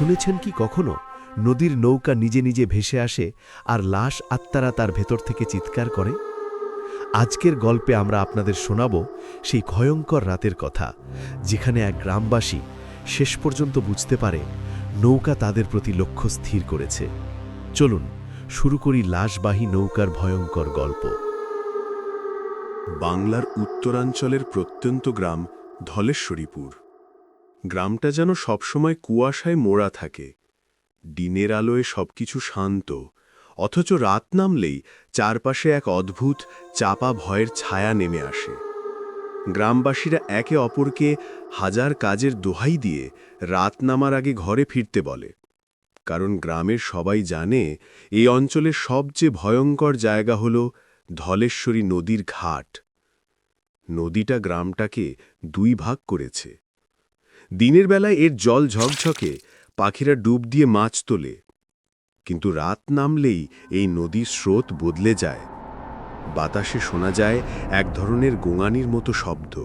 শুনেছেন কি কখনো নদীর নৌকা নিজে নিজে ভেসে আসে আর লাশ আত্মারা তার ভেতর থেকে চিৎকার করে? আজকের গল্পে আমরা আপনাদের শোনাব সেই ভয়ঙ্কর রাতের কথা, যেখানে এক গ্রামবাসী শেষ পর্যন্ত বুঝতে পারে নৌকা তাদের প্রতি লক্ষ্য স্থির করেছে। চলুন শুরু করি লাশবাহী নৌকার ভয়ঙ্কর গল্প। বাংলার উত্তরাঞ্চলের প্রত্যন্ত গ্রাম ধলেশ্বরীপুর। গ্রামটা যেন সবসময় কুয়াশায় মোড়া থাকে। দিনের আলোয় সবকিছু শান্ত, অথচ রাত নামলেই চারপাশে এক অদ্ভুত চাপা ভয়ের ছায়া নেমে আসে। গ্রামবাসীরা একে অপরকে হাজার কাজের দোহাই দিয়ে রাত নামার আগে ঘরে ফিরতে বলে, কারণ গ্রামের সবাই জানে এই অঞ্চলের সবচেয়ে ভয়ঙ্কর জায়গা হল ধলেশ্বরী নদীর ঘাট। নদীটা গ্রামটাকে দুই ভাগ করেছে। দিনের বেলায় এর জল ঝকঝকে, পাখিরা ডুব দিয়ে মাছ তোলে, কিন্তু রাত নামলেই এই নদীর স্রোত বদলে যায়। বাতাসে শোনা যায় এক ধরনের গোঙানির মতো শব্দ,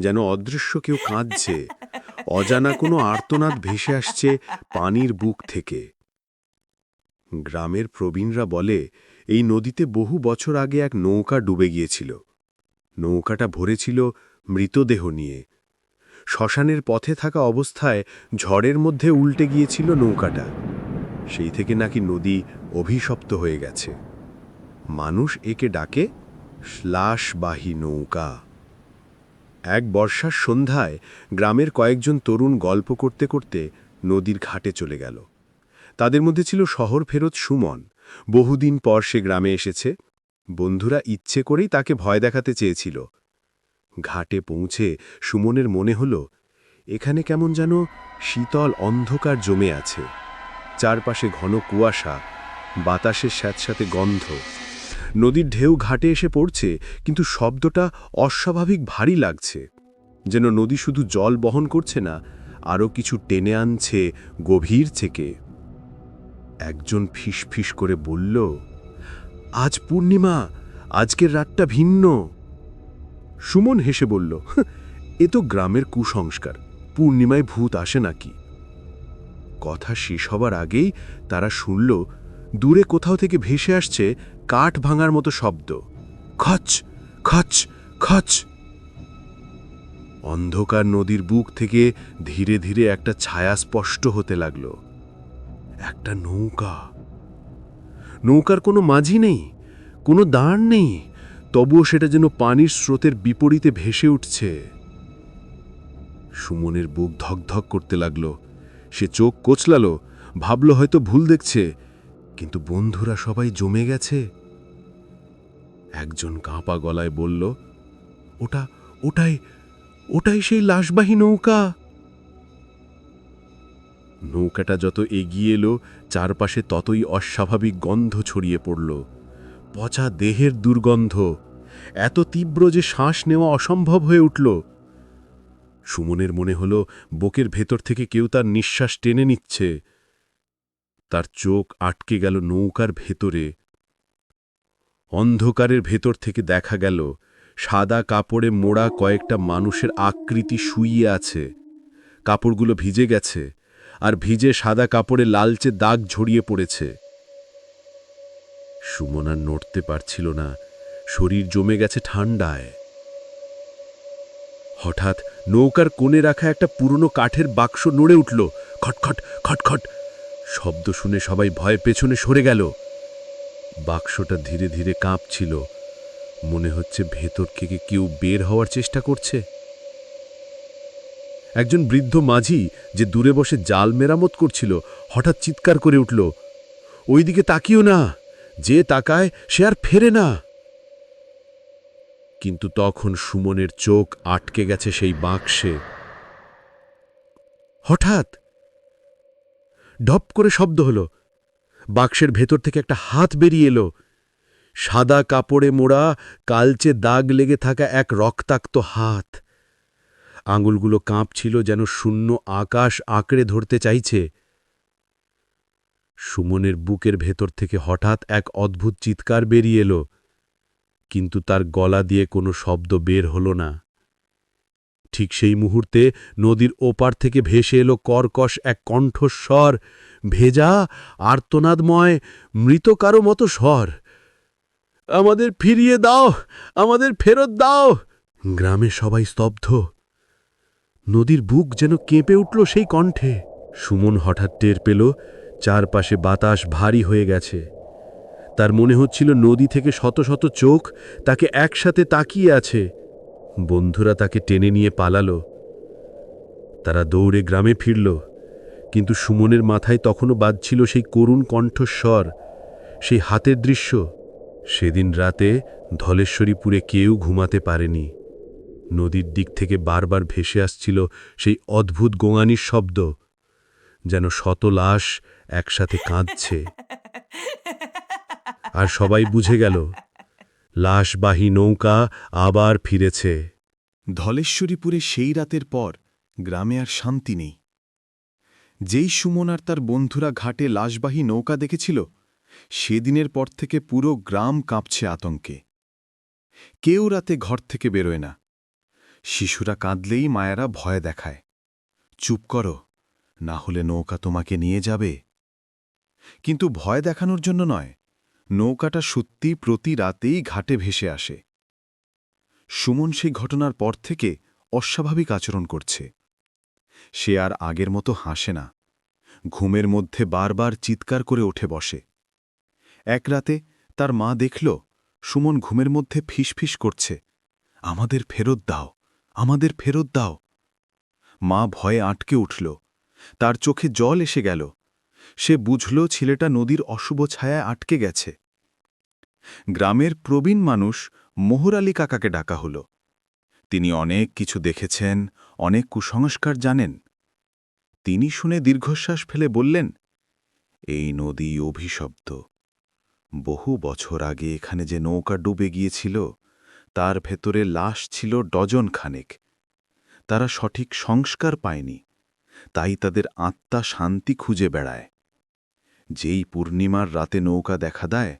যেন অদৃশ্য কেউ কাঁদছে। অজানা কোনো আর্তনাদ ভেসে আসছে পানির বুক থেকে। গ্রামের প্রবীণরা বলে এই নদীতে বহু বছর আগে এক নৌকা ডুবে গিয়েছিল। নৌকাটা ভরেছিল মৃতদেহ নিয়ে। শ্মশানের পথে থাকা অবস্থায় ঝড়ের মধ্যে উল্টে গিয়েছিল নৌকাটা। সেই থেকে নাকি নদী অভিশপ্ত হয়ে গেছে। মানুষ একে ডাকে লাশবাহী নৌকা। এক বর্ষার সন্ধ্যায় গ্রামের কয়েকজন তরুণ গল্প করতে করতে নদীর ঘাটে চলে গেল। তাদের মধ্যে ছিল শহর ফেরত সুমন। বহুদিন পর সে গ্রামে এসেছে। বন্ধুরা ইচ্ছে করেই তাকে ভয় দেখাতে চেয়েছিল। ঘাটে পৌঁছে সুমনের মনে হল এখানে কেমন যেন শীতল অন্ধকার জমে আছে। চারপাশে ঘন কুয়াশা, বাতাসের স্যাঁতস্যাঁতে গন্ধ। নদীর ঢেউ ঘাটে এসে পড়ছে, কিন্তু শব্দটা অস্বাভাবিক ভারী লাগছে, যেন নদী শুধু জল বহন করছে না, আরও কিছু টেনে আনছে গভীর থেকে। একজন ফিসফিস করে বলল, আজ পূর্ণিমা, আজকের রাতটা ভিন্ন। সুমন হেসে বলল, এ তো গ্রামের কুসংস্কার, পূর্ণিমায় ভূত আসে নাকি? কথা শেষ হবার আগেই তারা শুনল দূরে কোথাও থেকে ভেসে আসছে কাঠ ভাঙার মতো শব্দ। খচ খচ খচ। অন্ধকার নদীর বুক থেকে ধীরে ধীরে একটা ছায়া স্পষ্ট হতে লাগল। একটা নৌকা। নৌকার কোনো মাঝি নেই, কোনো দাঁড় নেই, তবুও সেটা যেন পানির স্রোতের বিপরীতে ভেসে উঠছে। সুমনের বুক ধকধক করতে লাগল। সে চোখ কোচলাল, ভাবল হয়তো ভুল দেখছে, কিন্তু বন্ধুরা সবাই জমে গেছে। একজন কাঁপা গলায় বলল, ওটাই সেই লাশবাহী নৌকা। নৌকাটা যত এগিয়ে এলো, চারপাশে ততই অস্বাভাবিক গন্ধ ছড়িয়ে পড়ল। পচা দেহের দুর্গন্ধ, এত তীব্র যে শ্বাস নেওয়া অসম্ভব হয়ে উঠল। সুমনের মনে হল বুকের ভেতর থেকে কেউ তার নিঃশ্বাস টেনে নিচ্ছে। তার চোখ আটকে গেল নৌকার ভেতরে। অন্ধকারের ভেতর থেকে দেখা গেল সাদা কাপড়ে মোড়া কয়েকটা মানুষের আকৃতি শুইয়ে আছে। কাপড়গুলো ভিজে গেছে, আর ভিজে সাদা কাপড়ে লালচে দাগ ঝরিয়ে পড়েছে। সুমন আর নড়তে পারছিল না, শরীর জমে গেছে ঠান্ডায়। হঠাৎ নৌকার কোণে রাখা একটা পুরনো কাঠের বাক্স নড়ে উঠল। খটখট খটখট শব্দ শুনে সবাই ভয়ে পেছনে সরে গেল। বাক্সটা ধীরে ধীরে কাঁপছিল, মনে হচ্ছে ভেতর থেকে কেউ বের হওয়ার চেষ্টা করছে। একজন বৃদ্ধ মাঝি, যে দূরে বসে জাল মেরামত করছিল, হঠাৎ চিৎকার করে উঠল, ওইদিকে তাকিও না, যে তাকায় সে আর ফেরে না। কিন্তু তখন সুমনের চোখ আটকে গেছে সেই বাক্সে। হঠাৎ ঢপ করে শব্দ হলো। বাক্সের ভেতর থেকে একটা হাত বেরিয়ে এলো। সাদা কাপড়ে মোড়া, কালচে দাগ লেগে থাকা এক রক্তাক্ত হাত। আঙুলগুলো কাঁপছিল, যেন শূন্য আকাশ আঁকড়ে ধরতে চাইছে। সুমনের বুকের ভেতর থেকে হঠাৎ এক অদ্ভুত চিৎকার বেরিয়ে এলো, কিন্তু তার গলা দিয়ে কোনো শব্দ বের হল না। ঠিক সেই মুহূর্তে নদীর ওপার থেকে ভেসে এলো কর্কশ এক কণ্ঠস্বর, ভেজা, আর্তনাদময়, মৃতকারো মতো স্বর। আমাদের ফিরিয়ে দাও, আমাদের ফেরত দাও। গ্রামে সবাই স্তব্ধ। নদীর বুক যেন কেঁপে উঠল সেই কণ্ঠে। সুমন হঠাৎ টের পেল চারপাশে বাতাস ভারী হয়ে গেছে। তার মনে হচ্ছিল নদী থেকে শত শত চোখ তাকে একসাথে তাকিয়ে আছে। বন্ধুরা তাকে টেনে নিয়ে পালালো। তারা দৌড়ে গ্রামে ফিরল, কিন্তু সুমনের মাথায় তখনও বাজছিল সেই করুণ কণ্ঠস্বর, সেই হাতের দৃশ্য। সেদিন রাতে ধলেশ্বরীপুরে কেউ ঘুমাতে পারেনি। নদীর দিক থেকে বারবার ভেসে আসছিল সেই অদ্ভুত গোঙানির শব্দ, যেন শত লাশ একসাথে কাঁদছে। আর সবাই বুঝে গেল, লাশবাহী নৌকা আবার ফিরেছে। ধলেশ্বরীপুরে সেই রাতের পর গ্রামে আর শান্তি নেই। যেই সুমন আর তার বন্ধুরা ঘাটে লাশবাহী নৌকা দেখেছিল, সেদিনের পর থেকে পুরো গ্রাম কাঁপছে আতঙ্কে। কেউ রাতে ঘর থেকে বেরোয় না। শিশুরা কাঁদলেই মায়েরা ভয় দেখায়, চুপ করো, না হলে নৌকা তোমাকে নিয়ে যাবে। কিন্তু ভয় দেখানোর জন্য নয়, নৌকাটা সত্যি প্রতি রাতেই ঘাটে ভেসে আসে। সুমন সেই ঘটনার পর থেকে অস্বাভাবিক আচরণ করছে। সে আর আগের মতো হাসে না, ঘুমের মধ্যে বারবার চিৎকার করে উঠে বসে। এক রাতে তার মা দেখল সুমন ঘুমের মধ্যে ফিসফিস করছে, আমাদের ফেরত দাও, আমাদের ফেরত দাও। মা ভয়ে আটকে উঠল, তার চোখে জল এসে গেল। সে বুঝল ছেলেটা নদীর অশুভ ছায়ায় আটকে গেছে। গ্রামের প্রবীণ মানুষ মোহর আলী কাকাকে ডাকা হল। তিনি অনেক কিছু দেখেছেন, অনেক কুসংস্কার জানেন। তিনি শুনে দীর্ঘশ্বাস ফেলে বললেন, এই নদী অভিশপ্ত। বহু বছর আগে এখানে যে নৌকা ডুবে গিয়েছিল, তার ভেতরে লাশ ছিল ডজন খানেক। তারা সঠিক সংস্কার পায়নি, তাই তাদের আত্মা শান্তি খুঁজে বেড়ায়। যেই পূর্ণিমার রাতে নৌকা দেখা দেয়,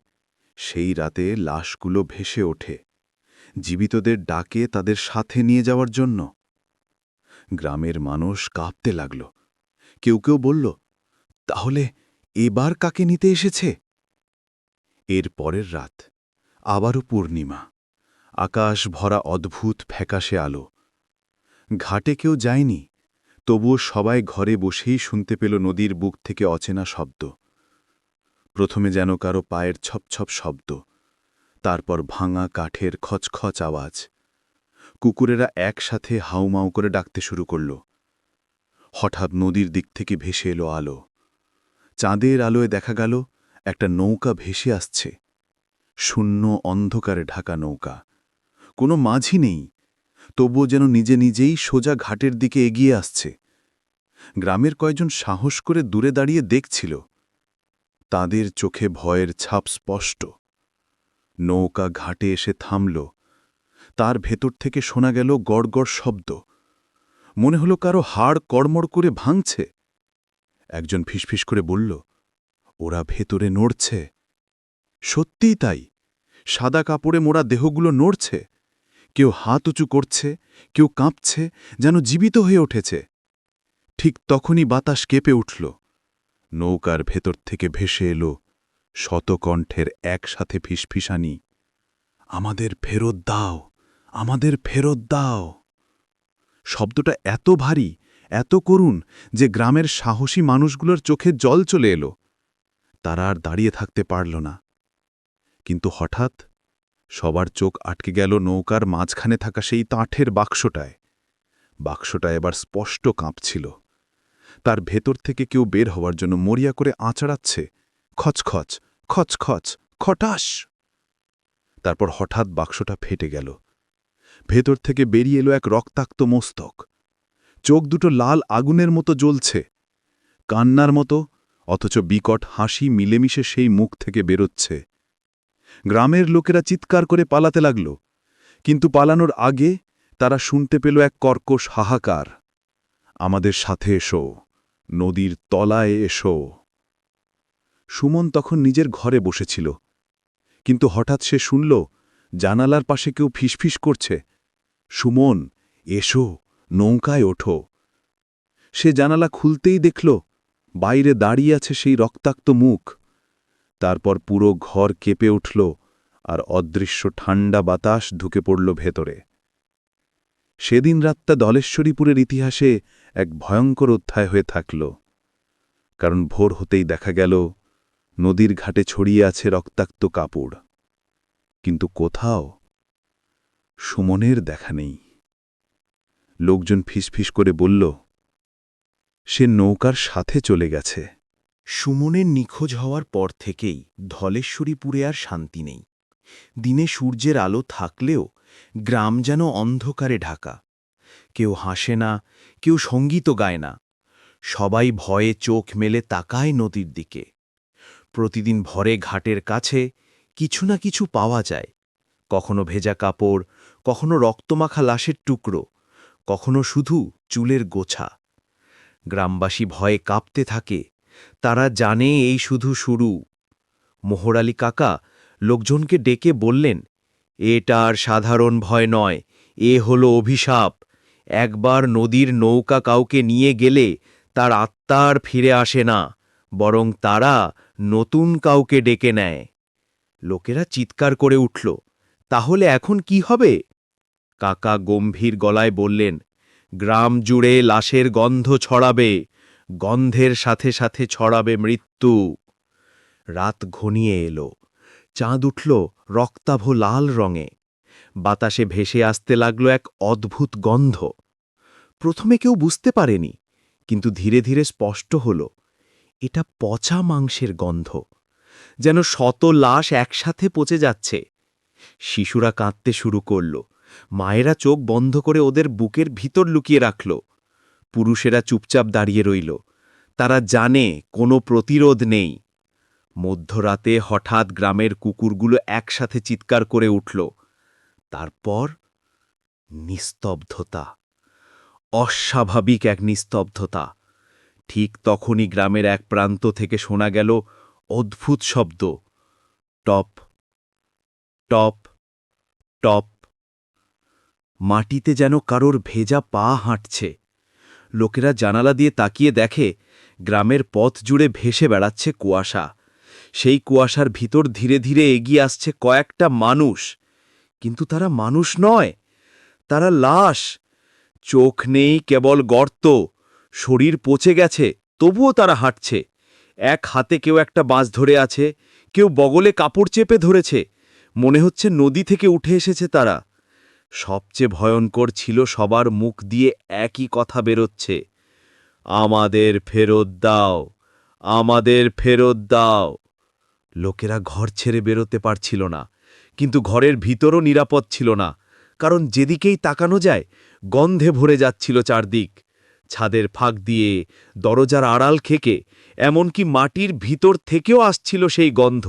সেই রাতে লাশগুলো ভেসে ওঠে, জীবিতদের ডাকে তাদের সাথে নিয়ে যাওয়ার জন্য। গ্রামের মানুষ কাঁপতে লাগল। কেউ কেউ বলল, তাহলে এবার কাকে নিতে এসেছে? এর পরের রাত আবারও পূর্ণিমা, আকাশ ভরা অদ্ভুত ফ্যাকাশে আলো। ঘাটে কেউ যায়নি, তবুও সবাই ঘরে বসেই শুনতে পেল নদীর বুক থেকে অচেনা শব্দ। প্রথমে যেন কারো পায়ের ছপছপ শব্দ, তারপর ভাঙা কাঠের খচখচ আওয়াজ। কুকুরেরা একসাথে হাউমাউ করে ডাকতে শুরু করল। হঠাৎ নদীর দিক থেকে ভেসে এলো আলো। চাঁদের আলোয় দেখা গেল একটা নৌকা ভেসে আসছে, শূন্য অন্ধকারে ঢাকা নৌকা। কোনো মাঝি নেই, তবুও যেন নিজে নিজেই সোজা ঘাটের দিকে এগিয়ে আসছে। গ্রামের কয়েকজন সাহস করে দূরে দাঁড়িয়ে দেখছিল। তাদের চোখে ভয়ের ছাপ স্পষ্ট। নৌকা ঘাটে এসে থামল। তার ভেতর থেকে শোনা গেল গড়গড় শব্দ। মনে হলো কারো হাড় কড়মড় করে ভাঙছে। একজন ফিসফিস করে বলল, ওরা ভেতরে নড়ছে। সত্যিই তাই, সাদা কাপড়ে মোড়া দেহগুলো নড়ছে। কেউ হাত উঁচু করছে, কেউ কাঁপছে, যেন জীবিত হয়ে উঠেছে। ঠিক তখনই বাতাস কেঁপে উঠল। নৌকার ভেতর থেকে ভেসে এলো শতকণ্ঠের একসাথে ফিসফিসানি, আমাদের ফেরত দাও, আমাদের ফেরত দাও। শব্দটা এত ভারী, এত করুণ যে গ্রামের সাহসী মানুষগুলোর চোখে জল চলে এলো। তারা আর দাঁড়িয়ে থাকতে পারল না। কিন্তু হঠাৎ সবার চোখ আটকে গেল নৌকার মাঝখানে থাকা সেই কাঠের বাক্সটায়। বাক্সটা এবার স্পষ্ট কাঁপছিল। তার ভেতর থেকে কেউ বের হওয়ার জন্য মরিয়া করে আঁচড়াচ্ছে, খচখচ খচখচ খটাস। তারপর হঠাৎ বাক্সটা ফেটে গেল। ভেতর থেকে বেরিয়ে এলো এক রক্তাক্ত মস্তক। চোখ দুটো লাল আগুনের মতো জ্বলছে, কান্নার মতো, অথচ বিকট হাসি মিলেমিশে সেই মুখ থেকে বেরোচ্ছে। গ্রামের লোকেরা চিৎকার করে পালাতে লাগল, কিন্তু পালানোর আগে তারা শুনতে পেল এক কর্কশ হাহাকার, আমাদের সাথে এসো, নদীর তলায় এসো। সুমন তখন নিজের ঘরে বসেছিল, কিন্তু হঠাৎ সে শুনল জানালার পাশে কেউ ফিসফিস করছে, সুমন, এসো, নৌকায় ওঠো। সে জানালা খুলতেই দেখল বাইরে দাঁড়িয়ে আছে সেই রক্তাক্ত মুখ। তারপর পুরো ঘর কেঁপে উঠল আর অদৃশ্য ঠান্ডা বাতাস ঢুকে পড়ল ভেতরে। সেদিন রাতটা দলেশ্বরীপুরের ইতিহাসে এক ভয়ঙ্কর অধ্যায় হয়ে থাকল, কারণ ভোর হতেই দেখা গেল নদীর ঘাটে ছড়িয়ে আছে রক্তাক্ত কাপড়, কিন্তু কোথাও সুমনের দেখা নেই। লোকজন ফিসফিস করে বলল, সে নৌকার সাথে চলে গেছে। সুমনের নিখোঁজ হওয়ার পর থেকেই ধলেশ্বরীপুরে আর শান্তি নেই। দিনে সূর্যের আলো থাকলেও গ্রাম যেন অন্ধকারে ঢাকা। কেউ হাসে না, কেউ সঙ্গীত গায় না। সবাই ভয়ে চোখ মেলে তাকায় নদীর দিকে। প্রতিদিন ভরে ঘাটের কাছে কিছু না কিছু পাওয়া যায়। কখনো ভেজা কাপড়, কখনো রক্তমাখা লাশের টুকরো, কখনো শুধু চুলের গোছা। গ্রামবাসী ভয়ে কাঁপতে থাকে। তারা জানে এই শুধু শুরু। মোহর আলী কাকা লোকজনকে ডেকে বললেন, এটা আর সাধারণ ভয় নয়, এ হলো অভিশাপ। একবার নদীর নৌকা কাউকে নিয়ে গেলে তার আত্মা আর ফিরে আসে না, বরং তারা নতুন কাউকে ডেকে নেয়। লোকেরা চিৎকার করে উঠল, তাহলে এখন কি হবে? কাকা গম্ভীর গলায় বললেন, গ্রাম জুড়ে লাশের গন্ধ ছড়াবে, গন্ধের সাথে সাথে ছড়াবে মৃত্যু। রাত ঘনিয়ে এলো, চাঁদ উঠল রক্তাভ লাল রঙে। বাতাসে ভেসে আসতে লাগল এক অদ্ভুত গন্ধ। প্রথমে কেউ বুঝতে পারেনি, কিন্তু ধীরে ধীরে স্পষ্ট হল, এটা পচা মাংসের গন্ধ, যেন শত লাশ একসাথে পচে যাচ্ছে। শিশুরা কাঁদতে শুরু করল, মায়েরা চোখ বন্ধ করে ওদের বুকের ভিতর লুকিয়ে রাখল। পুরুষেরা চুপচাপ দাঁড়িয়ে রইল, তারা জানে কোনো প্রতিরোধ নেই। মধ্যরাতে হঠাৎ গ্রামের কুকুরগুলো একসাথে চিৎকার করে উঠল। তারপর নিস্তব্ধতা, অস্বাভাবিক এক নিস্তব্ধতা। ঠিক তখনই গ্রামের এক প্রান্ত থেকে শোনা গেল অদ্ভুত শব্দ, টপ টপ টপ। মাটিতে যেন কারোর ভেজা পা হাঁটছে। লোকেরা জানালা দিয়ে তাকিয়ে দেখে গ্রামের পথ জুড়ে ভেসে বেড়াচ্ছে কুয়াশা। সেই কুয়াশার ভিতর ধীরে ধীরে এগিয়ে আসছে কয়েকটা মানুষ, কিন্তু তারা মানুষ নয়, তারা লাশ। চোখ নেই, কেবল গর্ত, শরীর পচে গেছে, তবুও তারা হাঁটছে। এক হাতে কেউ একটা বাঁশ ধরে আছে, কেউ বগলে কাপড় চেপে ধরেছে। মনে হচ্ছে নদী থেকে উঠে এসেছে তারা। সবচেয়ে ভয়ঙ্কর ছিল সবার মুখ দিয়ে একই কথা বেরোচ্ছে, আমাদের ফেরত দাও, আমাদের ফেরত দাও। লোকেরা ঘর ছেড়ে বেরোতে পারছিল না, কিন্তু ঘরের ভিতরও নিরাপদ ছিল না, কারণ যেদিকেই তাকানো যায় গন্ধে ভরে যাচ্ছিল চারদিক। ছাদের ফাঁক দিয়ে, দরজার আড়াল থেকে, এমনকি মাটির ভিতর থেকেও আসছিল সেই গন্ধ।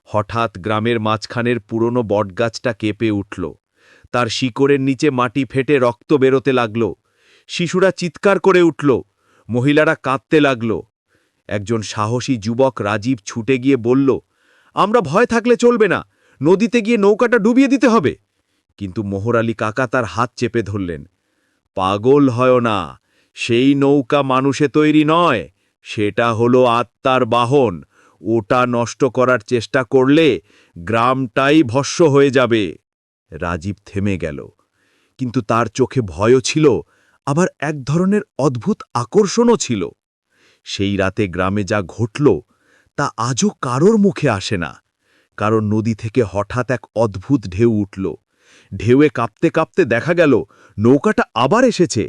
হঠাৎ গ্রামের মাঝখানের পুরনো বটগাছটা কেঁপে উঠল। তার শিকড়ের নিচে মাটি ফেটে রক্ত বেরোতে লাগল। শিশুরা চিৎকার করে উঠল, মহিলারা কাঁদতে লাগল। একজন সাহসী যুবক রাজীব ছুটে গিয়ে বলল, আমরা ভয় থাকলে চলবে না, নদীতে গিয়ে নৌকাটা ডুবিয়ে দিতে হবে। কিন্তু মোহর আলী কাকা তার হাত চেপে ধরলেন, পাগল হয় না, সেই নৌকা মানুষে তৈরি নয়, সেটা হলো আত্মার বাহন। ওটা নষ্ট করার চেষ্টা করলে গ্রামটাই ভস্ম হয়ে যাবে। রাজীব থেমে গেল, কিন্তু তার চোখে ভয়ও ছিল, আবার এক ধরনের অদ্ভুত আকর্ষণও ছিল। সেই রাতে গ্রামে যা ঘটল তা আজও কারোর মুখে আসে না, কারণ নদী থেকে হঠাৎ এক অদ্ভুত ঢেউ উঠল। ঢেউয়ে কাঁপতে কাঁপতে দেখা গেল নৌকাটা আবার এসেছে।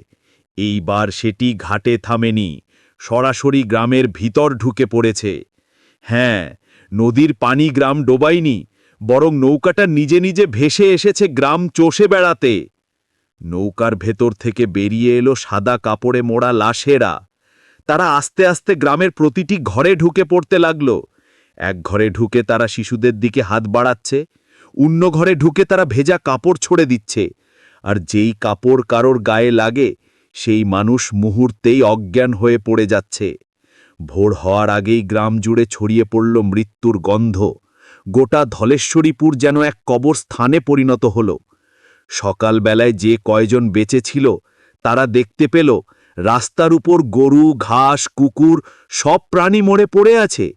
এইবার সেটি ঘাটে থামেনি, সরাসরি গ্রামের ভিতর ঢুকে পড়েছে। হ্যাঁ, নদীর পানি গ্রাম ডোবায়নি, বরং নৌকাটা নিজে নিজে ভেসে এসেছে গ্রাম চষে বেড়াতে। নৌকার ভেতর থেকে বেরিয়ে এলো সাদা কাপড়ে মোড়া লাশেরা। তারা আস্তে আস্তে গ্রামের প্রতিটি ঘরে ঢুকে পড়তে লাগল। এক ঘরে ঢুকে তারা শিশুদের দিকে হাত বাড়াচ্ছে, অন্য ঘরে ঢুকে তারা ভেজা কাপড় ছড়ে দিচ্ছে, আর যেই কাপড় কারোর গায়ে লাগে সেই মানুষ মুহূর্তেই অজ্ঞান হয়ে পড়ে যাচ্ছে। ভোর হওয়ার আগেই গ্রাম জুড়ে ছড়িয়ে পড়ল মৃত্যুর গন্ধ। গোটা ধলেশ্বরীপুর যেন এক কবরস্থানে পরিণত হল। সকালবেলায় যে কয়জন বেঁচে ছিল তারা দেখতে পেল রাস্তার উপর গরু, ঘাস, কুকুর সব প্রাণী মরে পড়ে আছে।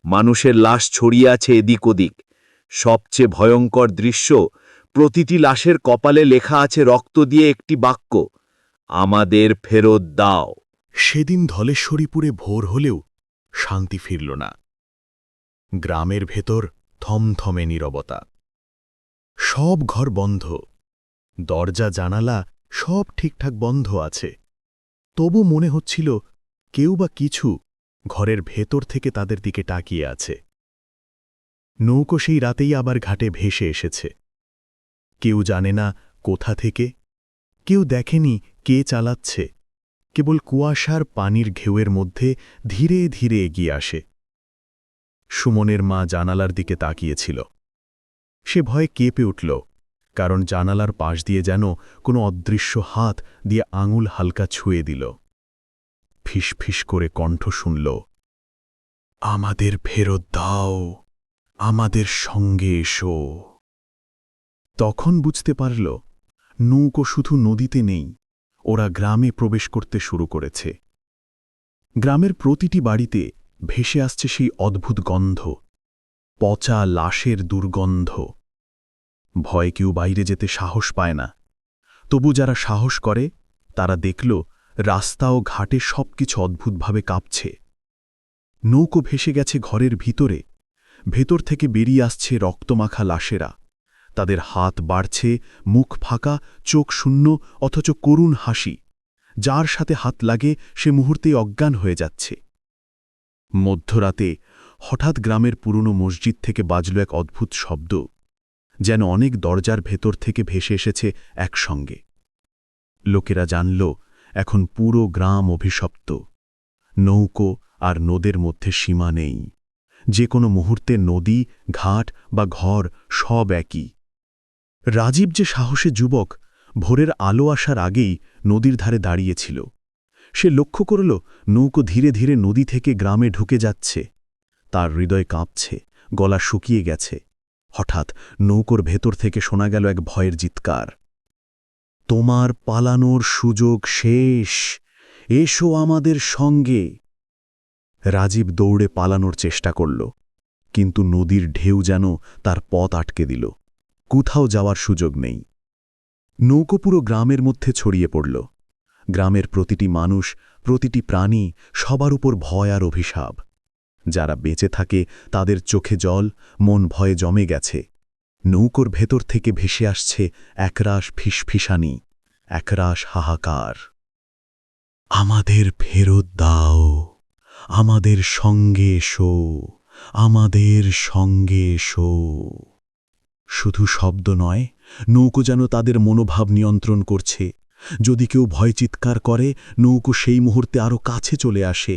মানুষের লাশ ছড়িয়ে আছে এদিক ওদিক। সবচেয়ে ভয়ঙ্কর দৃশ্য, প্রতিটি লাশের কপালে লেখা আছে রক্ত দিয়ে একটি বাক্য, আমাদের ফেরত দাও। সেদিন ধলেশ্বরীপুরে ভোর হলেও শান্তি ফিরল না। গ্রামের ভেতর থমথমে নীরবতা। সব ঘর বন্ধ, দরজা জানালা সব ঠিকঠাক বন্ধ আছে। তবু মনে হচ্ছিল কেউ বা কিছু ঘরের ভেতর থেকে তাদের দিকে তাকিয়ে আছে। নৌকো সেই রাতেই আবার ঘাটে ভেসে এসেছে। কেউ জানে না কোথা থেকে, কেউ দেখেনি কে চালাচ্ছে, কেবল কুয়াশার পানির ঢেউয়ের মধ্যে ধীরে ধীরে এগিয়ে আসে। সুমনের মা জানালার দিকে তাকিয়েছিল। সে ভয়ে কেঁপে উঠল, কারণ জানালার পাশ দিয়ে যেন কোনো অদৃশ্য হাত দিয়ে আঙুল হালকা ছুঁয়ে দিল। ফিসফিস করে কণ্ঠ শুনল, আমাদের ফেরত দাও, আমাদের সঙ্গে এসো। তখন বুঝতে পারল নৌকো শুধু নদীতে নেই, ওরা গ্রামে প্রবেশ করতে শুরু করেছে। গ্রামের প্রতিটি বাড়িতে ভেসে আসছে সেই অদ্ভুত গন্ধ, পচা লাশের দুর্গন্ধ। ভয়ে কেউ বাইরে যেতে সাহস পায় না। তবু যারা সাহস করে তারা দেখল রাস্তা ও ঘাটে সবকিছু অদ্ভুতভাবে কাঁপছে। নৌকো ভেসে গেছে ঘরের ভিতরে, ভেতর থেকে বেরিয়ে আসছে রক্তমাখা লাশেরা। তাদের হাত বাড়ছে, মুখ ফাঁকা, চোখ শূন্য, অথচ করুণ হাসি। যার সাথে হাত লাগে সে মুহূর্তেই অজ্ঞান হয়ে যাচ্ছে। মধ্যরাতে হঠাৎ গ্রামের পুরনো মসজিদ থেকে বাজল এক অদ্ভুত শব্দ, যেন অনেক দরজার ভেতর থেকে ভেসে এসেছে একসঙ্গে। লোকেরা জানল এখন পুরো গ্রাম অভিশপ্ত। নৌকো আর নদের মধ্যে সীমা নেই। যে কোনো মুহূর্তে নদী, ঘাট বা ঘর সব একই। রাজীব যে সাহসী যুবক, ভোরের আলো আসার আগেই নদীর ধারে দাঁড়িয়েছিল। সে লক্ষ্য করল নৌকো ধীরে ধীরে নদী থেকে গ্রামে ঢুকে যাচ্ছে। তার হৃদয় কাঁপছে, গলা শুকিয়ে গেছে। হঠাৎ নৌকোর ভেতর থেকে শোনা গেল এক ভয়ের চিৎকার, তোমার পালানোর সুযোগ শেষ, এসো আমাদের সঙ্গে। রাজীব দৌড়ে পালানোর চেষ্টা করল, কিন্তু নদীর ঢেউ যেন তার পথ আটকে দিল। কোথাও যাওয়ার সুযোগ নেই। নৌকো পুরো গ্রামের মধ্যে ছড়িয়ে পড়ল। গ্রামের প্রতিটি মানুষ, প্রতিটি প্রাণী, সবার উপর ভয় আর অভিশাপ। যারা বেঁচে থাকে তাদের চোখে জল, মন ভয়ে জমে গেছে। নৌকোর ভেতর থেকে ভেসে আসছে একরাশ ফিসফিসানি, একরাশ হাহাকার। আমাদের ফেরত দাও, আমাদের সঙ্গে এসো, আমাদের সঙ্গে এসো। শুধু শব্দ নয়, নৌকো যেন তাদের মনোভাব নিয়ন্ত্রণ করছে। যদি কেউ ভয় চিৎকার করে, নৌকো সেই মুহূর্তে আরও কাছে চলে আসে।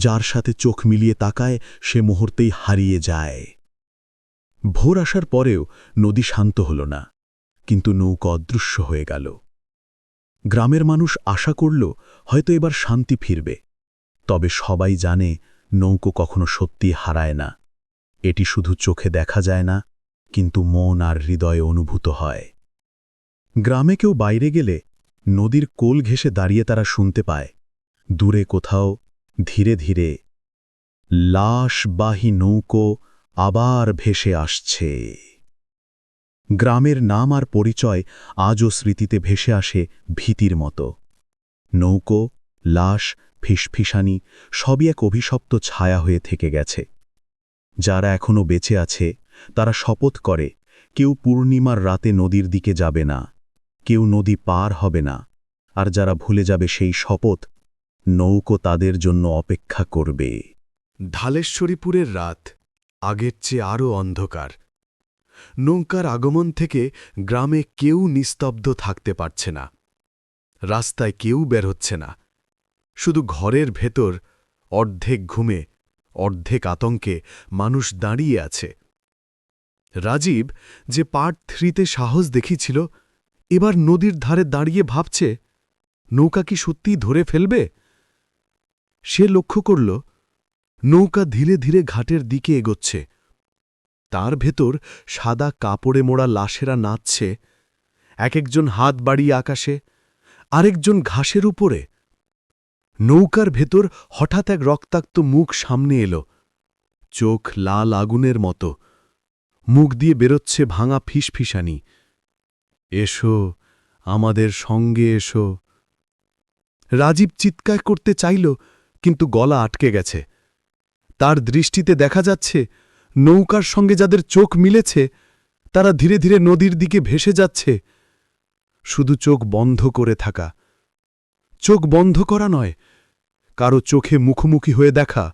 যার সাথে চোখ মিলিয়ে তাকায় সে মুহূর্তেই হারিয়ে যায়। ভোর আসার পরেও নদী শান্ত হল না, কিন্তু নৌকো অদৃশ্য হয়ে গেল। গ্রামের মানুষ আশা করল হয়তো এবার শান্তি ফিরবে। তবে সবাই জানে নৌকো কখনো সত্যি হারায় না। এটি শুধু চোখে দেখা যায় না, কিন্তু মন আর হৃদয়ে অনুভূত হয়। গ্রামে কেউ বাইরে গেলে নদীর কোল ঘেঁষে দাঁড়িয়ে তারা শুনতে পায়, দূরে কোথাও ধীরে ধীরে লাশবাহী নৌকো আবার ভেসে আসছে। গ্রামের নাম আর পরিচয় আজও স্মৃতিতে ভেসে আসে ভীতির মতো। নৌকো, লাশ, ফিসফিসানি সবই এক অভিশপ্ত ছায়া হয়ে থেকে গেছে। যারা এখনও বেঁচে আছে তারা শপথ করে কেউ পূর্ণিমার রাতে নদীর দিকে যাবে না, কেউ নদী পার হবে না। আর যারা ভুলে যাবে সেই শপথ, নৌকো তাদের জন্য অপেক্ষা করবে। ঢালেশ্বরীপুরের রাত আগের চেয়ে আরও অন্ধকার। নৌকার আগমন থেকে গ্রামে কেউ নিস্তব্ধ থাকতে পারছে না। রাস্তায় কেউ বের হচ্ছে না। শুধু ঘরের ভেতর অর্ধেক ঘুমে, অর্ধেক আতঙ্কে মানুষ দাঁড়িয়ে আছে। রাজীব, যে পার্ট 3-তে সাহস দেখিয়েছিল, এবার নদীর ধারে দাঁড়িয়ে ভাবছে নৌকা কি সত্যিই ধরে ফেলবে। সে লক্ষ্য করল নৌকা ধীরে ধীরে ঘাটের দিকে এগোচ্ছে। তার ভেতর সাদা কাপড়ে মোড়া লাশেরা নাচছে, এক একজন হাত বাড়িয়ে আকাশে, আরেকজন ঘাসের উপরে। নৌকার ভেতর হঠাৎ এক রক্তাক্ত মুখ সামনে এলো, চোখ লাল আগুনের মতো, মুখ দিয়ে বেরোচ্ছে ভাঙা ফিসফিসানি। এসো, আমাদের সঙ্গে এসো। রাজীব চিৎকার করতে চাইল, কিন্তু গলা আটকে গেছে। তার দৃষ্টিতে দেখা যাচ্ছে নৌকার সঙ্গে যাদের চোখ মিলেছে তারা ধীরে ধীরে নদীর দিকে ভেসে যাচ্ছে। শুধু চোখ বন্ধ করে থাকা, চোখ বন্ধ করা নয়, কারো চোখে মুখোমুখি হয়ে দেখা,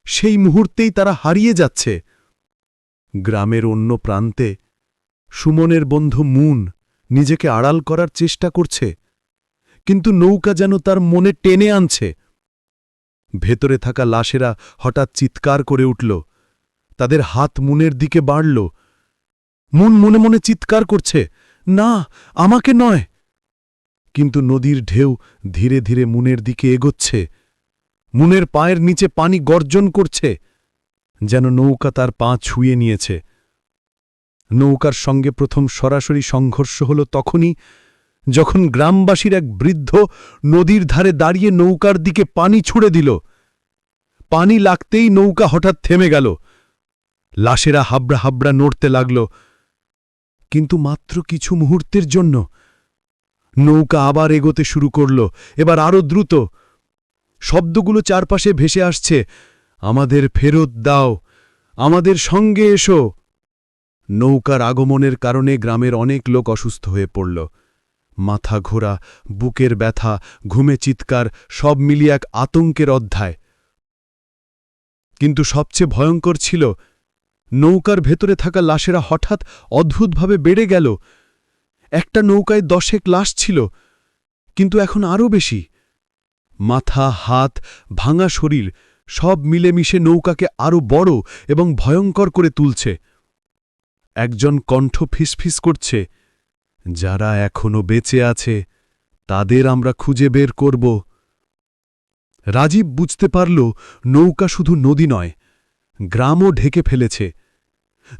সেই মুহূর্তেই তারা হারিয়ে যাচ্ছে। গ্রামের অন্য প্রান্তে সুমনের বন্ধু মুন নিজেকে আড়াল করার চেষ্টা করছে, কিন্তু নৌকা যেন তার মনে টেনে আনছে। ভেতরে থাকা লাশেরা হঠাৎ চিৎকার করে উঠল, তাদের হাত মুনের দিকে বাড়ল। মুন মনে মনে চিৎকার করছে, না, আমাকে নয়। কিন্তু নদীর ঢেউ ধীরে ধীরে মুনের দিকে এগোচ্ছে। মুনের পায়ের নিচে পানি গর্জন করছে, যেন নৌকা তার পা ছুঁয়ে নিয়েছে। নৌকার সঙ্গে প্রথম সরাসরি সংঘর্ষ হল তখনই যখন গ্রামবাসীর এক বৃদ্ধ নদীর ধারে দাঁড়িয়ে নৌকার দিকে পানি ছুঁড়ে দিল। পানি লাগতেই নৌকা হঠাৎ থেমে গেল। লাশেরা হাবড়া হাবড়া নড়তে লাগল, কিন্তু মাত্র কিছু মুহূর্তের জন্য। নৌকা আবার এগোতে শুরু করল, এবার আরও দ্রুত। শব্দগুলো চারপাশে ভেসে আসছে, আমাদের ফেরত দাও, আমাদের সঙ্গে এসো। নৌকার আগমনের কারণে গ্রামের অনেক লোক অসুস্থ হয়ে পড়ল। মাথা ঘোরা, বুকের ব্যথা, ঘুমে চিৎকার, সব মিলিয়ে এক আতঙ্কের অধ্যায়। কিন্তু সবচেয়ে ভয়ঙ্কর ছিল নৌকার ভেতরে থাকা লাশেরা হঠাৎ অদ্ভুতভাবে বেড়ে গেল। একটা নৌকায় 10 লাশ ছিল, কিন্তু এখন আরও বেশি। মাথা, হাত, ভাঙা শরীর সব মিলেমিশে নৌকাকে আরও বড় এবং ভয়ঙ্কর করে তুলছে। একজন কণ্ঠ ফিসফিস করছে, যারা এখনো বেঁচে আছে তাদের আমরা খুঁজে বের করব। রাজীব বুঝতে পারল নৌকা শুধু নদী নয়, গ্রামও ঢেকে ফেলেছে।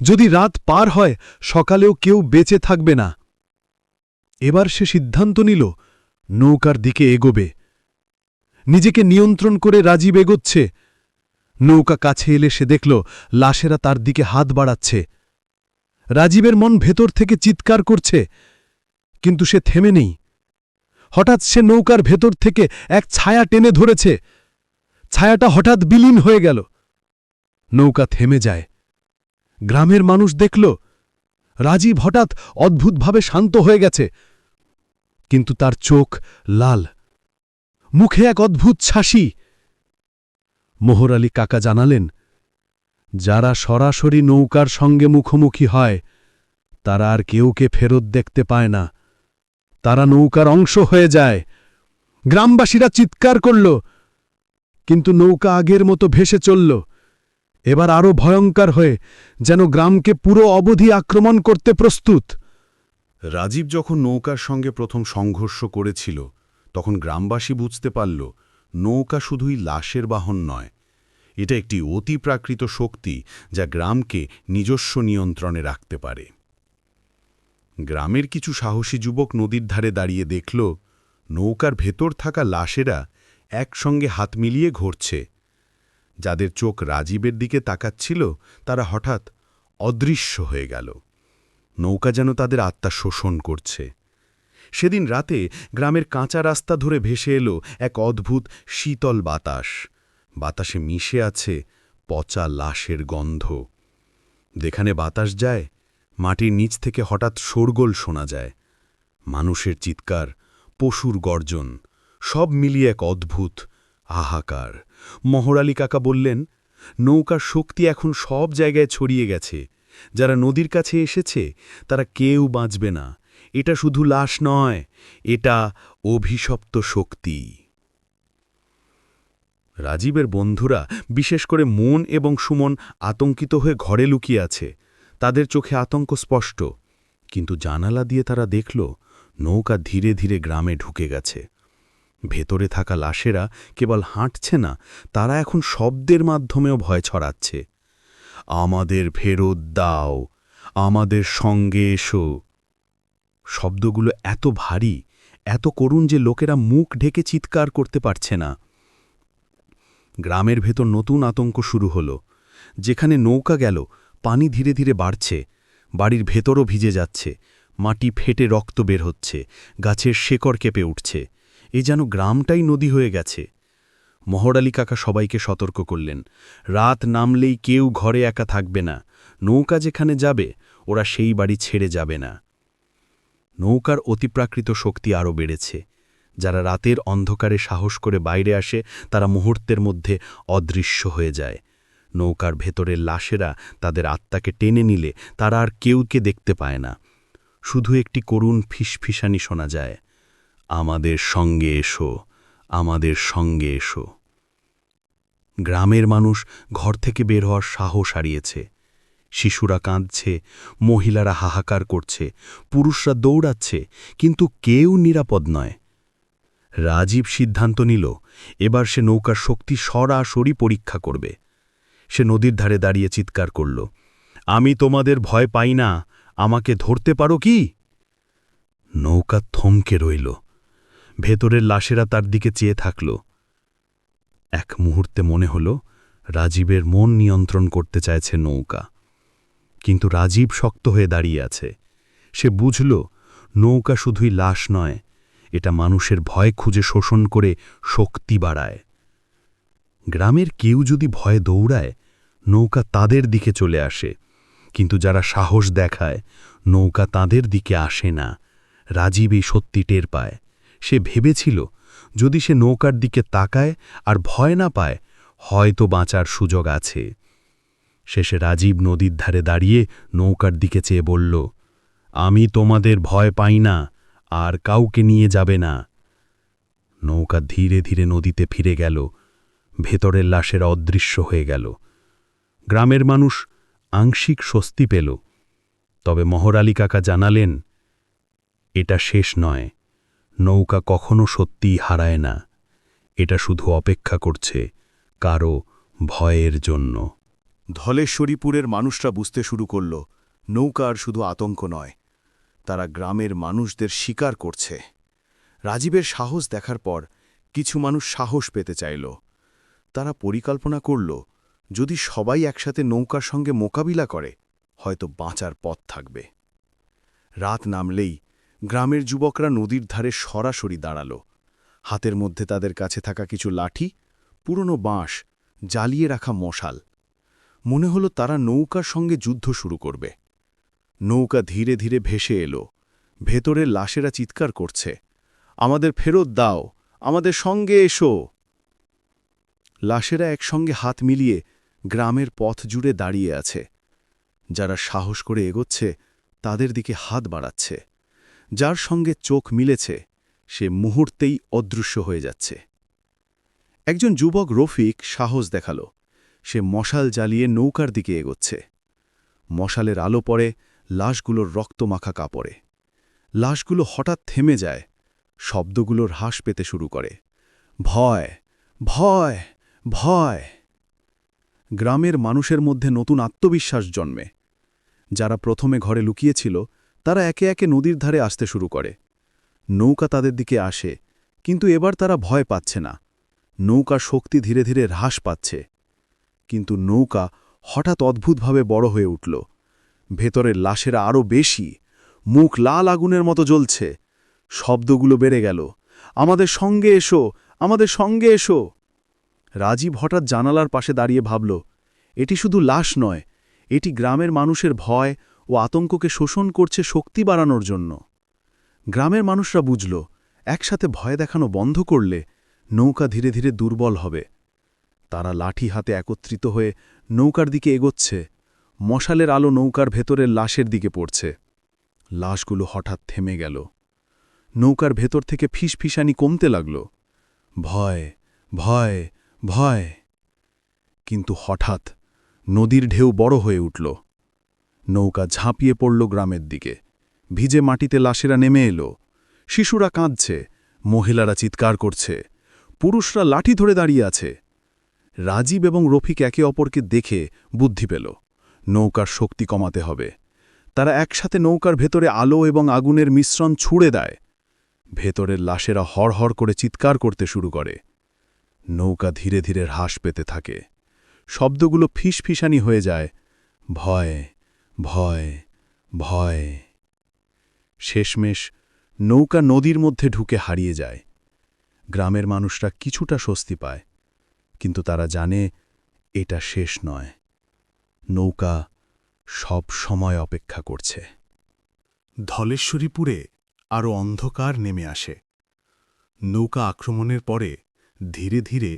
যদি রাত পার হয় সকালেও কেউ বেঁচে থাকবে না। এবার সে সিদ্ধান্ত নিল নৌকার দিকে এগোবে। নিজেকে নিয়ন্ত্রণ করে রাজীব এগোচ্ছে। নৌকা কাছে এলে সে দেখল লাশেরা তার দিকে হাত বাড়াচ্ছে। রাজীবের মন ভেতর থেকে চিৎকার করছে, কিন্তু সে থেমে নেই। হঠাৎ সে নৌকার ভেতর থেকে এক ছায়া টেনে ধরেছে। ছায়াটা হঠাৎ বিলীন হয়ে গেল। নৌকা থেমে যায়। গ্রামের মানুষ দেখল রাজীব হঠাৎ অদ্ভুতভাবে শান্ত হয়ে গেছে, কিন্তু তার চোখ লাল, মুখে এক অদ্ভুত ছাসি। মোহর আলী কাকা জানালেন, যারা সরাসরি নৌকার সঙ্গে মুখোমুখি হয় তারা আর কেউকে ফেরত দেখতে পায় না, তারা নৌকার অংশ হয়ে যায়। গ্রামবাসীরা চিৎকার করল, কিন্তু নৌকা আগের মতো ভেসে চলল, এবার আরও ভয়ঙ্কর হয়ে, যেন গ্রামকে পুরো অবধি আক্রমণ করতে প্রস্তুত। রাজীব যখন নৌকার সঙ্গে প্রথম সংঘর্ষ করেছিল তখন গ্রামবাসী বুঝতে পারল নৌকা শুধুই লাশের বাহন নয়, এটা একটি অতিপ্রাকৃত শক্তি যা গ্রামকে নিজস্ব নিয়ন্ত্রণে রাখতে পারে। গ্রামের কিছু সাহসী যুবক নদীর ধারে দাঁড়িয়ে দেখল নৌকার ভেতর থাকা লাশেরা একসঙ্গে হাত মিলিয়ে ঘুরছে। যাদের চোখ রাজীবের দিকে তাকাচ্ছিল তারা হঠাৎ অদৃশ্য হয়ে গেল। নৌকা যেন তাদের আত্মা শোষণ করছে। সেদিন রাতে গ্রামের কাঁচা রাস্তা ধরে ভেসে এলো এক অদ্ভুত শীতল বাতাস। বাতাসে মিশে আছে পচা লাশের গন্ধ। যেখানে বাতাস যায় মাটির নিচ থেকে হঠাৎ শোরগোল শোনা যায়। মানুষের চিৎকার, পশুর গর্জন, সব মিলিয়ে এক অদ্ভুত হাহাকার। মোহর আলী কাকা বললেন, নৌকার শক্তি এখন সব জায়গায় ছড়িয়ে গেছে। যারা নদীর কাছে এসেছে তারা কেউ বাঁচবে না। এটা শুধু লাশ নয়, এটা অভিশপ্ত শক্তি। রাজীবের বন্ধুরা, বিশেষ করে মন এবং সুমন, আতঙ্কিত হয়ে ঘরে লুকিয়ে আছে। তাদের চোখে আতঙ্ক স্পষ্ট, কিন্তু জানালা দিয়ে তারা দেখল নৌকা ধীরে ধীরে গ্রামে ঢুকে গেছে। ভেতরে থাকা লাশেরা কেবল হাঁটছে না, তারা এখন শব্দের মাধ্যমেও ভয় ছড়াচ্ছে। আমাদের ফেরত দাও, আমাদের সঙ্গে এসো। শব্দগুলো এত ভারী, এত করুণ যে লোকেরা মুখ ঢেকে চিৎকার করতে পারছে না। গ্রামের ভেতর নতুন আতঙ্ক শুরু হল। যেখানে নৌকা গেল, পানি ধীরে ধীরে বাড়ছে, বাড়ির ভেতরও ভিজে যাচ্ছে, মাটি ফেটে রক্ত বের হচ্ছে, গাছের শেকড় কেঁপে উঠছে। এ যেন গ্রামটাই নদী হয়ে গেছে। মহর আলী কাকা সবাইকে সতর্ক করলেন, রাত নামলেই কেউ ঘরে একা থাকবে না, নৌকা যেখানে যাবে ওরা সেই বাড়ি ছেড়ে যাবে না। নৌকার অতিপ্রাকৃত শক্তি আরও বেড়েছে। যারা রাতের অন্ধকারে সাহস করে বাইরে আসে তারা মুহূর্তের মধ্যে অদৃশ্য হয়ে যায়। নৌকার ভেতরের লাশেরা তাদের আত্মাকে টেনে নিলে তারা আর কেউকে দেখতে পায় না। শুধু একটি করুণ ফিসফিসানি শোনা যায়, আমাদের সঙ্গে এসো, আমাদের সঙ্গে এসো। গ্রামের মানুষ ঘর থেকে বের হওয়ার সাহস হারিয়েছে। শিশুরা কাঁদছে, মহিলারা হাহাকার করছে, পুরুষরা দৌড়াচ্ছে, কিন্তু কেউ নিরাপদ নয়। রাজীব সিদ্ধান্ত নিল, এবার সে নৌকার শক্তি সরাসরি পরীক্ষা করবে। সে নদীর ধারে দাঁড়িয়ে চিৎকার করল, আমি তোমাদের ভয় পাই না, আমাকে ধরতে পারো কি? নৌকা থমকে রইল। ভেতরের লাশেরা তার দিকে চেয়ে থাকল। এক মুহূর্তে মনে হল রাজীবের মন নিয়ন্ত্রণ করতে চাইছে নৌকা। কিন্তু রাজীব শক্ত হয়ে দাঁড়িয়ে আছে। সে বুঝল, নৌকা শুধুই লাশ নয়, এটা মানুষের ভয় খুঁজে শোষণ করে শক্তি বাড়ায়। গ্রামের কেউ যদি ভয়ে দৌড়ায়, নৌকা তাদের দিকে চলে আসে, কিন্তু যারা সাহস দেখায়, নৌকা তাদের দিকে আসে না। রাজীব এই সত্যি টের পায়। সে ভেবেছিল, যদি সে নৌকার দিকে তাকায় আর ভয় না পায়, হয়তো বাঁচার সুযোগ আছে। শেষে রাজীব নদীর ধারে দাঁড়িয়ে নৌকার দিকে চেয়ে বলল, আমি তোমাদের ভয় পাই না, আর কাউকে নিয়ে যাবে না। নৌকা ধীরে ধীরে নদীতে ফিরে গেল, ভেতরের লাশেরা অদৃশ্য হয়ে গেল। গ্রামের মানুষ আংশিক স্বস্তি পেল। তবে মহর আলী কাকা জানালেন, এটা শেষ নয়, নৌকা কখনো সত্যিই হারায় না, এটা শুধু অপেক্ষা করছে কারো ভয়ের জন্য। ধলেশ্বরীপুরের মানুষরা বুঝতে শুরু করল, নৌকা আর শুধু আতঙ্ক নয়, তারা গ্রামের মানুষদের শিকার করছে। রাজীবের সাহস দেখার পর কিছু মানুষ সাহস পেতে চাইল। তারা পরিকল্পনা করল, যদি সবাই একসাথে নৌকার সঙ্গে মোকাবিলা করে, হয়তো বাঁচার পথ থাকবে। রাত নামলেই গ্রামের যুবকরা নদীর ধারে সরাসরি দাঁড়াল। হাতের মধ্যে তাদের কাছে থাকা কিছু লাঠি, পুরনো বাঁশ, জ্বালিয়ে রাখা মশাল। মনে হলো তারা নৌকার সঙ্গে যুদ্ধ শুরু করবে। নৌকা ধীরে ধীরে ভেসে এলো। ভেতরের লাশেরা চিৎকার করছে, আমাদের ফেরত দাও, আমাদের সঙ্গে এসো। লাশেরা একসঙ্গে হাত মিলিয়ে গ্রামের পথ জুড়ে দাঁড়িয়ে আছে। যারা সাহস করে এগোচ্ছে তাদের দিকে হাত বাড়াচ্ছে। যার সঙ্গে চোখ মিলেছে সে মুহূর্তেই অদৃশ্য হয়ে যাচ্ছে। একজন যুবক রফিক সাহস দেখাল। সে মশাল জ্বালিয়ে নৌকার দিকে এগোচ্ছে। মশালের আলো পড়ে লাশগুলোর রক্তমাখা কাপড়ে। লাশগুলো হঠাৎ থেমে যায়, শব্দগুলোর হ্রাস পেতে শুরু করে, ভয়, ভয়, ভয়। গ্রামের মানুষের মধ্যে নতুন আত্মবিশ্বাস জন্মে। যারা প্রথমে ঘরে লুকিয়েছিল তারা একে একে নদীর ধারে আসতে শুরু করে। নৌকা তাদের দিকে আসে, কিন্তু এবার তারা ভয় পাচ্ছে না। নৌকার শক্তি ধীরে ধীরে হ্রাস পাচ্ছে। কিন্তু নৌকা হঠাৎ অদ্ভুতভাবে বড় হয়ে উঠল। ভেতরের লাশেরা আরও বেশি, মুখ লাল আগুনের মতো জ্বলছে। শব্দগুলো বেড়ে গেল, আমাদের সঙ্গে এসো, আমাদের সঙ্গে এসো। রাজীব হঠাৎ জানালার পাশে দাঁড়িয়ে ভাবল, এটি শুধু লাশ নয়, এটি গ্রামের মানুষের ভয় ও আতঙ্ককে শোষণ করছে শক্তি বাড়ানোর জন্য। গ্রামের মানুষরা বুঝল, একসাথে ভয় দেখানো বন্ধ করলে নৌকা ধীরে ধীরে দুর্বল হবে। তারা লাঠি হাতে একত্রিত হয়ে নৌকার দিকে এগোচ্ছে। মশালের আলো নৌকার ভেতরের লাশের দিকে পড়ছে। লাশগুলো হঠাৎ থেমে গেল। নৌকার ভেতর থেকে ফিসফিসানি কমতে লাগল, ভয়, ভয়, ভয়। কিন্তু হঠাৎ নদীর ঢেউ বড় হয়ে উঠল। নৌকা ঝাঁপিয়ে পড়ল গ্রামের দিকে। ভিজে মাটিতে লাশেরা নেমে এলো। শিশুরা কাঁদছে, মহিলারা চিৎকার করছে, পুরুষরা লাঠি ধরে দাঁড়িয়ে আছে। রাজীব এবং রফিক একে অপরকে দেখে বুদ্ধি পেল, নৌকার শক্তি কমাতে হবে। তারা একসাথে নৌকার ভেতরে আলো এবং আগুনের মিশ্রণ ছুড়ে দেয়। ভেতরের লাশেরা হড়হড় করে চিৎকার করতে শুরু করে। নৌকা ধীরে ধীরে হ্রাস পেতে থাকে। শব্দগুলো ফিসফিসানি হয়ে যায়, ভয়, ভয়, ভয়। শেষমেশ নৌকা নদীর মধ্যে ঢুকে হারিয়ে যায়। গ্রামের মানুষরা কিছুটা স্বস্তি পায়, কিন্তু তারা জানে এটা শেষ নয়। নৌকা সব সময় অপেক্ষা করছে। ধলেশ্বরীপুরে আরও অন্ধকার নেমে আসে। নৌকা আক্রমণের পরে ধীরে ধীরে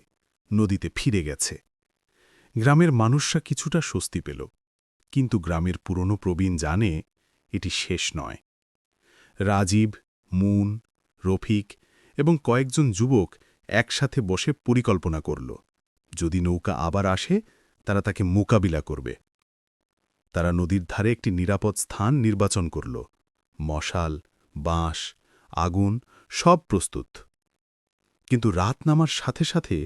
নদীতে ফিরে গেছে। গ্রামের মানুষরা কিছুটা স্বস্তি পেল, কিন্তু গ্রামের পুরনো প্রবীণ জানে এটি শেষ নয়। রাজীব, মুন, রফিক এবং কয়েকজন যুবক একসাথে বসে পরিকল্পনা করল, যদি নৌকা আবার আসে তারা তাকে মোকাবিলা করবে। তারা নদীর ধারে একটি নিরাপদ স্থান নির্বাচন করল। মশাল, বাঁশ, আগুন সব প্রস্তুত। কিন্তু রাত নামার সাথে সাথে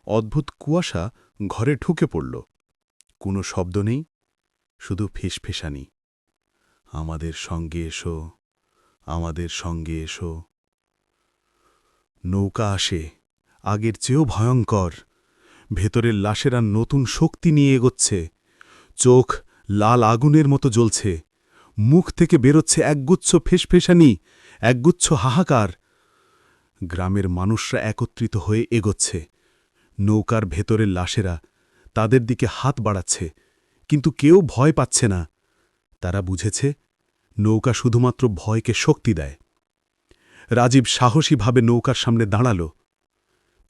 অদ্ভুত কুয়াশা ঘরে ঢুকে পড়ল। কোনো শব্দ নেই, শুধু ফিসফিসানি। আমাদের সঙ্গে এসো, আমাদের সঙ্গে এসো। নৌকা আসে, আগের চেয়েও ভয়ঙ্কর। ভেতরের লাশেরা নতুন শক্তি নিয়ে এগোচ্ছে। চোখ লাল আগুনের মতো জ্বলছে। মুখ থেকে বেরোচ্ছে একগুচ্ছ ফেসফেসানি, একগুচ্ছ হাহাকার। গ্রামের মানুষরা একত্রিত হয়ে এগোচ্ছে। নৌকার ভেতরের লাশেরা তাদের দিকে হাত বাড়াচ্ছে, কিন্তু কেউ ভয় পাচ্ছে না। তারা বুঝেছে নৌকা শুধুমাত্র ভয়কে শক্তি দেয়। রাজীব সাহসীভাবে নৌকার সামনে দাঁড়াল।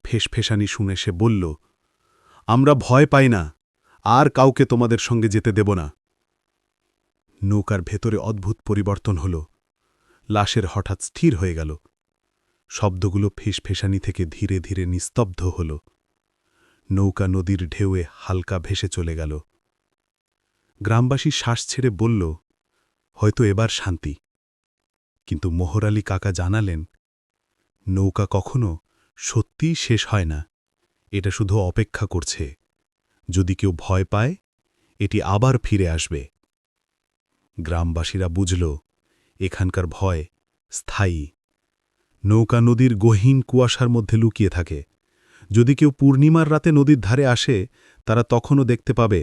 ফেসফেসানি শুনে সে বলল, আমরা ভয় পাই না, আর কাউকে তোমাদের সঙ্গে যেতে দেব না। নৌকার ভেতরে অদ্ভুত পরিবর্তন হল। লাশের হঠাৎ স্থির হয়ে গেল। শব্দগুলো ফিসফেসানি থেকে ধীরে ধীরে নিস্তব্ধ হল। নৌকা নদীর ঢেউয়ে হালকা ভেসে চলে গেল। গ্রামবাসী শ্বাস ছেড়ে বলল, হয়তো এবার শান্তি। কিন্তু মোহর আলী কাকা জানালেন, নৌকা কখনো সত্যিই শেষ হয় না, এটা শুধু অপেক্ষা করছে। যদি কেউ ভয় পায়, এটি আবার ফিরে আসবে। গ্রামবাসীরা বুঝল এখানকার ভয় স্থায়ী। নৌকা নদীর গহীন কুয়াশার মধ্যে লুকিয়ে থাকে। যদি কেউ পূর্ণিমার রাতে নদীর ধারে আসে, তারা তখনও দেখতে পাবে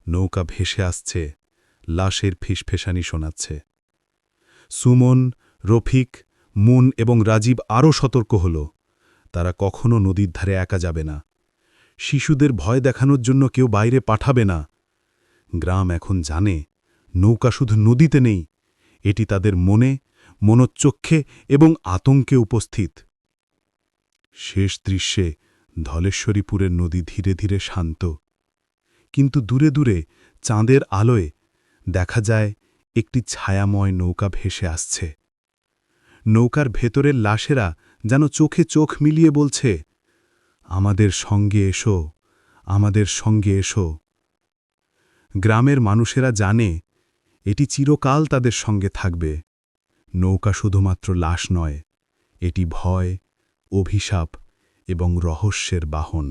নৌকা ভেসে আসছে, লাশের ফিসফেসানি শোনাচ্ছে। সুমন, রফিক, মুন এবং রাজীব আরও সতর্ক হল। তারা কখনও নদীর ধারে একা যাবে না। শিশুদের ভয় দেখানোর জন্য কেউ বাইরে পাঠাবে না। গ্রাম এখন জানে নৌকা শুধু নদীতে নেই, এটি তাদের মনে, মনোচক্ষে এবং আতঙ্কে উপস্থিত। শেষ দৃশ্যে ধলেশ্বরীপুরের নদী ধীরে ধীরে শান্ত, কিন্তু দূরে দূরে চাঁদের আলোয় দেখা যায় একটি ছায়াময় নৌকা ভেসে আসছে। নৌকার ভেতরের লাশেরা যেন চোখে চোখ মিলিয়ে বলছে, আমাদের সঙ্গে এসো, আমাদের সঙ্গে এসো। গ্রামের মানুষেরা জানে এটি চিরকাল তাদের সঙ্গে থাকবে। নৌকা শুধুমাত্র লাশ নয়, এটি ভয়, অভিশাপ এবং রহস্যের বাহন।